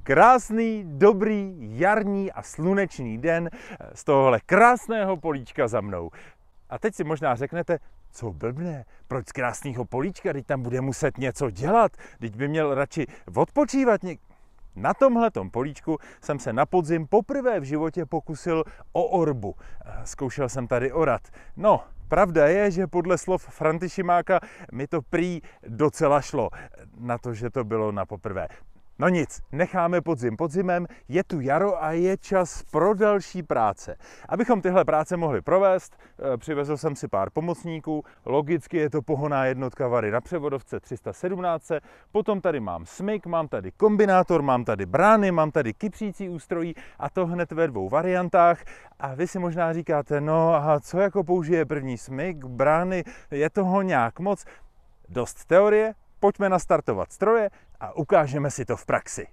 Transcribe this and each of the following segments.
Krásný, dobrý, jarní a slunečný den z tohohle krásného políčka za mnou. A teď si možná řeknete, co blbne, proč z krásného políčka, teď tam bude muset něco dělat, teď by měl radši odpočívat. Na tomhletom políčku jsem se na podzim poprvé v životě pokusil o orbu. Zkoušel jsem tady orat. No, pravda je, že podle slov Franty Šimáka mi to prý docela šlo, na to, že to bylo na poprvé. No nic, necháme podzim podzimem, je tu jaro a je čas pro další práce. Abychom tyhle práce mohli provést, přivezl jsem si pár pomocníků, logicky je to pohonná jednotka Vary na převodovce 317, potom tady mám smyk, mám tady kombinátor, mám tady brány, mám tady kypřící ústrojí a to hned ve dvou variantách. A vy si možná říkáte, no a co jako použije první smyk, brány, je toho nějak moc? Dost teorie, pojďme nastartovat stroje a ukážeme si to v praxi.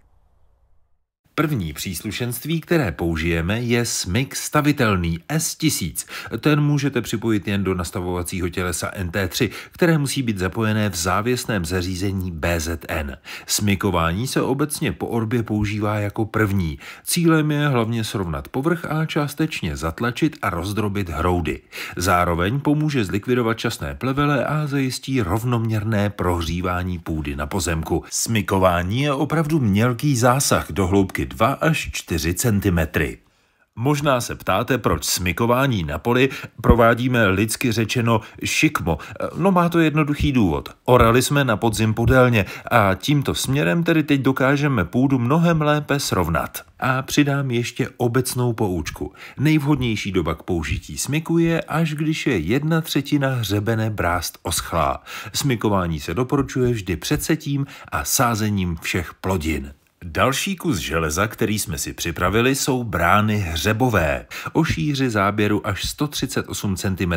První příslušenství, které použijeme, je smyk stavitelný S1000. Ten můžete připojit jen do nastavovacího tělesa NT3, které musí být zapojené v závěsném zařízení BZN. Smykování se obecně po orbě používá jako první. Cílem je hlavně srovnat povrch a částečně zatlačit a rozdrobit hroudy. Zároveň pomůže zlikvidovat časné plevele a zajistí rovnoměrné prohřívání půdy na pozemku. Smykování je opravdu mělký zásah do hloubky 2 až 4 cm. Možná se ptáte, proč smykování na poli provádíme lidsky řečeno šikmo. No má to jednoduchý důvod. Orali jsme na podzim podélně a tímto směrem tedy teď dokážeme půdu mnohem lépe srovnat. A přidám ještě obecnou poučku. Nejvhodnější doba k použití smyku je, až když je 1/3 hřebene brást oschlá. Smykování se doporučuje vždy před setím a sázením všech plodin. Další kus železa, který jsme si připravili, jsou brány hřebové o šíři záběru až 138 cm,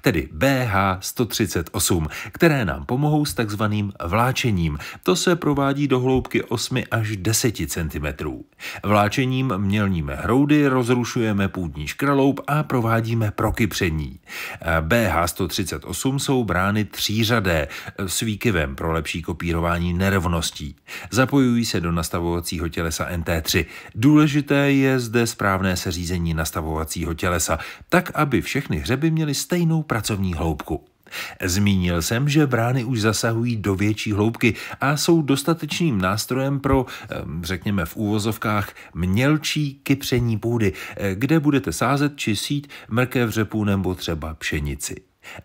tedy BH 138, které nám pomohou s takzvaným vláčením. To se provádí do hloubky 8 až 10 cm. Vláčením mělníme hroudy, rozrušujeme půdní škraloup a provádíme prokypření. BH 138 jsou brány třířadé s výkyvem pro lepší kopírování nerovností. Zapojují se do nastavovacího tělesa NT3. Důležité je zde správné seřízení nastavovacího tělesa, tak aby všechny hřeby měly stejnou pracovní hloubku. Zmínil jsem, že brány už zasahují do větší hloubky a jsou dostatečným nástrojem pro, řekněme v úvozovkách, mělčí kypření půdy, kde budete sázet či sít mrkev, řepu nebo třeba pšenici.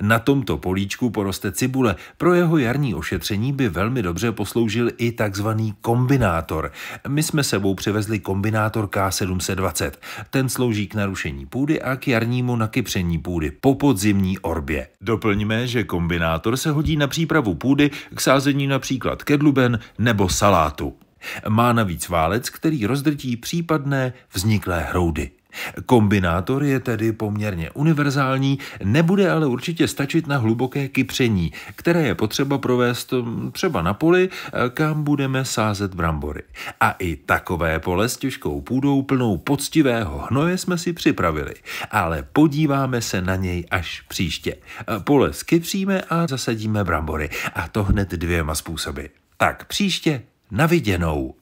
Na tomto políčku poroste cibule. Pro jeho jarní ošetření by velmi dobře posloužil i takzvaný kombinátor. My jsme sebou přivezli kombinátor K720. Ten slouží k narušení půdy a k jarnímu nakypření půdy po podzimní orbě. Doplňme, že kombinátor se hodí na přípravu půdy k sázení například kedluben nebo salátu. Má navíc válec, který rozdrtí případné vzniklé hroudy. Kombinátor je tedy poměrně univerzální, nebude ale určitě stačit na hluboké kypření, které je potřeba provést třeba na poli, kam budeme sázet brambory. A i takové pole s těžkou půdou plnou poctivého hnoje jsme si připravili, ale podíváme se na něj až příště. Pole skypříme a zasadíme brambory, a to hned 2 způsoby. Tak příště, na viděnou.